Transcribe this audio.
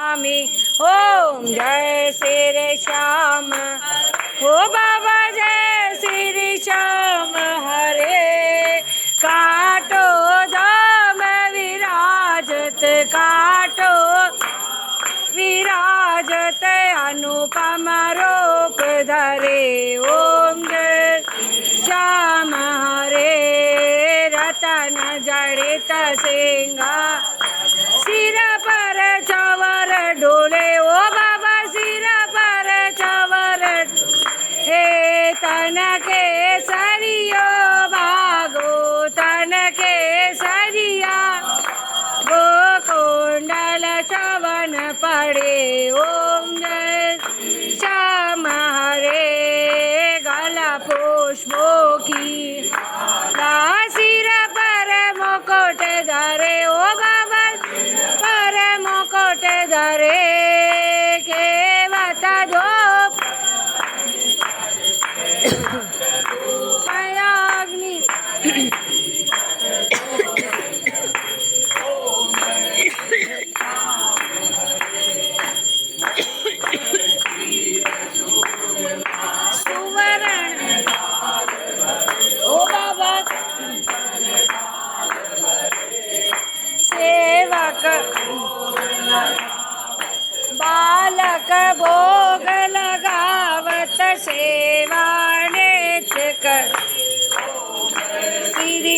स्वामी ओम जय श्री श्याम हो बाबा जय श्री श्याम हरे काटो धाम विराजत काटो विराजत अनुपम रूप धरे ओम जय श्याम हरे रतन जड़ित सिंहा सिर पर चवर डोले ओ बाबा सिर पर चवर हे तन के सरियो भागो तन के सरिया गो कुंडल चवन पड़े ओम जय श्याम हरे गला पुष्पों की सिर पर मुकुट धरे ओ बाबा पर मुकुट धरे के बता दो अग्नि सुवर्ण ओ बाबा सेवक बालक भोग लगावत सेवा नित्य कर श्री